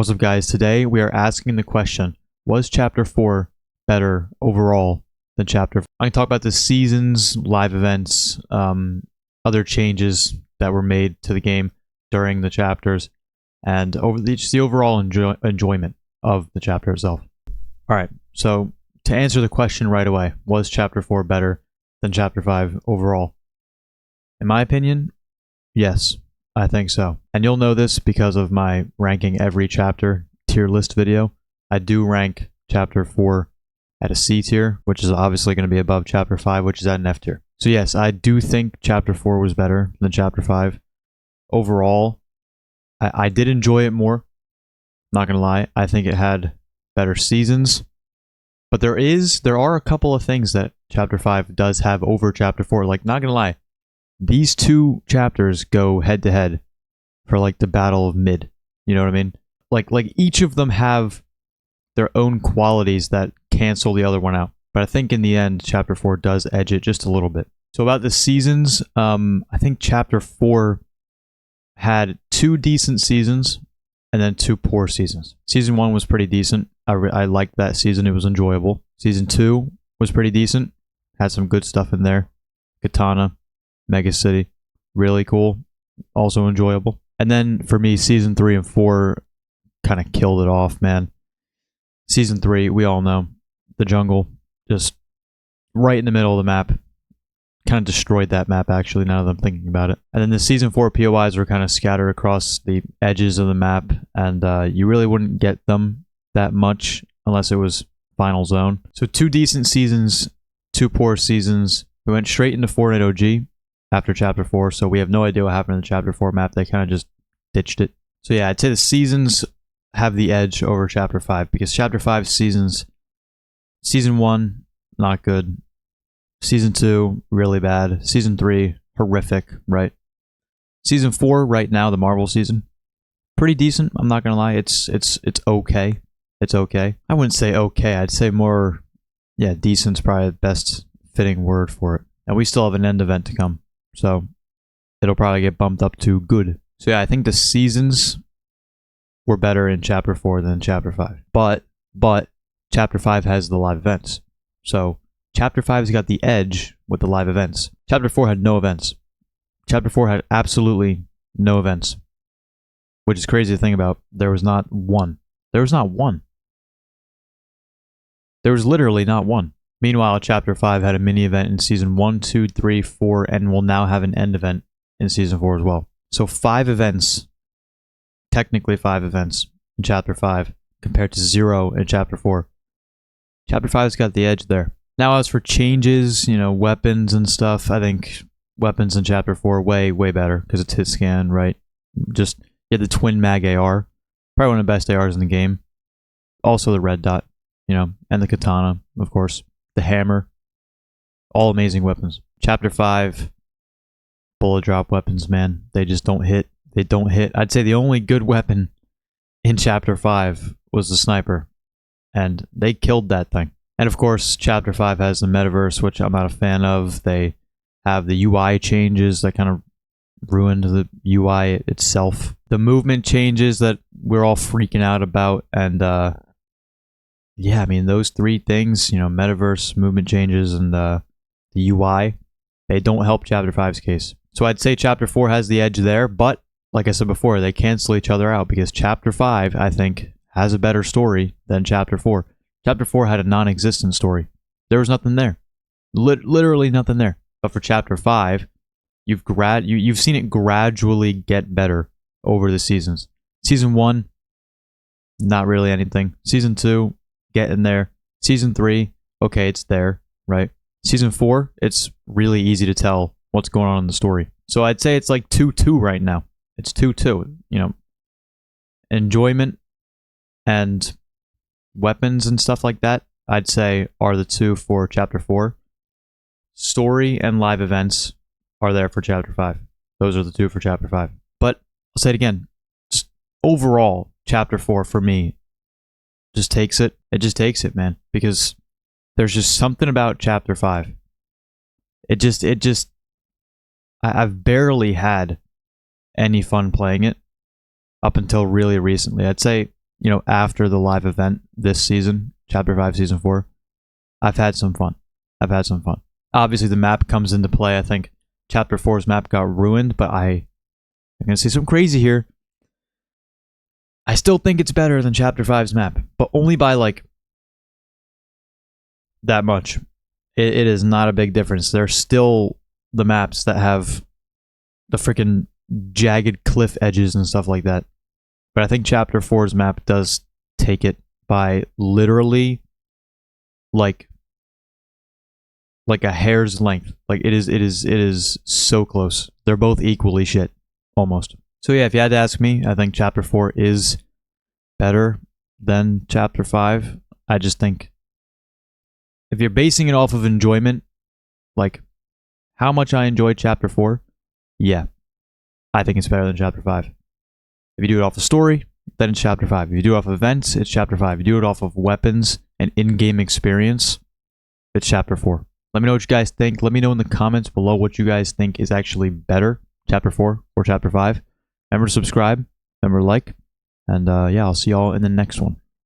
What's up, guys? Today we are asking the question, was Chapter 4 better overall than Chapter 5? I'm going to talk about the seasons, live events, other changes that were made to the game during the chapters, and just the overall enjoyment of the chapter itself. Alright, so to answer the question right away, was Chapter 4 better than Chapter 5 overall? In my opinion, yes. I think so. And you'll know this because of my ranking every chapter tier list video. I do rank Chapter 4 at a C tier, which is obviously going to be above Chapter 5, which is at an F tier. So yes, I do think Chapter 4 was better than Chapter 5. Overall, I did enjoy it more. Not going to lie. I think it had better seasons. But there are a couple of things that Chapter 5 does have over Chapter 4. Like, not going to lie. These two chapters go head to head for like the battle of mid. You know what I mean? Like each of them have their own qualities that cancel the other one out. But I think in the end, Chapter 4 does edge it just a little bit. So about the seasons, I think Chapter 4 had 2 decent seasons and then 2 poor seasons. Season 1 was pretty decent. I liked that season. It was enjoyable. Season 2 was pretty decent. Had some good stuff in there. Katana. Mega City, really cool, also enjoyable. And then for me, Season 3 and 4 kind of killed it off, man. Season 3, we all know, the jungle, just right in the middle of the map. Kind of destroyed that map, actually, now that I'm thinking about it. And then the Season 4 POIs were kind of scattered across the edges of the map, and you really wouldn't get them that much unless it was Final Zone. So 2 decent seasons, 2 poor seasons. We went straight into Fortnite OG after Chapter 4, so we have no idea what happened in the Chapter 4 map. They kind of just ditched it. So yeah, I'd say the seasons have the edge over Chapter 5, because Chapter 5 seasons, Season 1, not good. Season 2, really bad. Season 3, horrific, right? Season 4, right now, the Marvel season, pretty decent, I'm not gonna lie. It's okay. It's okay. I wouldn't say okay, I'd say more, yeah, decent's probably the best fitting word for it. And we still have an end event to come. So it'll probably get bumped up to good. So yeah, I think the seasons were better in Chapter 4 than Chapter 5. But Chapter 5 has the live events. So Chapter 5's got the edge with the live events. Chapter 4 had no events. Chapter 4 had absolutely no events. Which is crazy to think about. There was not one. There was not one. There was literally not one. Meanwhile, Chapter 5 had a mini event in Season 1, 2, 3, 4, and will now have an end event in Season 4 as well. So 5 events, technically 5 events in Chapter 5, compared to 0 in Chapter 4. Chapter 5's got the edge there. Now as for changes, you know, weapons and stuff, I think weapons in Chapter 4 way better, because it's hit scan, right? Just, you had the twin mag AR, probably one of the best ARs in the game. Also the red dot, you know, and the katana, of course. The hammer, all amazing weapons. Chapter 5, bullet drop weapons, man. They just don't hit. They don't hit. I'd say the only good weapon in Chapter 5 was the sniper, and they killed that thing. And of course, Chapter 5 has the metaverse, which I'm not a fan of. They have the UI changes that kind of ruined the UI itself. The movement changes that we're all freaking out about, and yeah, I mean, those 3 things, you know, metaverse, movement changes, and the UI, they don't help Chapter 5's case. So I'd say Chapter 4 has the edge there, but like I said before, they cancel each other out, because Chapter 5, I think, has a better story than Chapter 4. Chapter 4 had a non-existent story. There was nothing there. Literally nothing there. But for Chapter 5, you've seen it gradually get better over the seasons. Season 1, not really anything. Season 2, getting there. Season 3, okay, it's there, right? Season 4, it's really easy to tell what's going on in the story. So I'd say it's like 2-2 right now. It's 2-2, you know. Enjoyment and weapons and stuff like that, I'd say, are the 2 for Chapter 4. Story and live events are there for Chapter 5. Those are the 2 for Chapter 5. But I'll say it again. Overall, Chapter 4 for me just takes it. It just takes it, man. Because there's just something about Chapter 5. I've barely had any fun playing it up until really recently. I'd say after the live event this season, Chapter 5, Season 4, I've had some fun. Obviously, the map comes into play. I think Chapter 4's map got ruined, but I'm going to say something crazy here. I still think it's better than Chapter 5's map, but only by, like, that much. It is not a big difference. There's still the maps that have the freaking jagged cliff edges and stuff like that. But I think Chapter 4's map does take it by literally like a hair's length. Like it is so close. They're both equally shit, almost. So yeah, if you had to ask me, I think Chapter 4 is better than Chapter 5. I just think if you're basing it off of enjoyment, like how much I enjoyed Chapter 4, yeah, I think it's better than Chapter 5. If you do it off the story, then it's Chapter 5. If you do it off events, it's Chapter 5. If you do it off of weapons and in-game experience, it's Chapter 4. Let me know what you guys think. Let me know in the comments below what you guys think is actually better, Chapter 4 or Chapter 5. Remember to subscribe, remember to like, and yeah, I'll see y'all in the next one.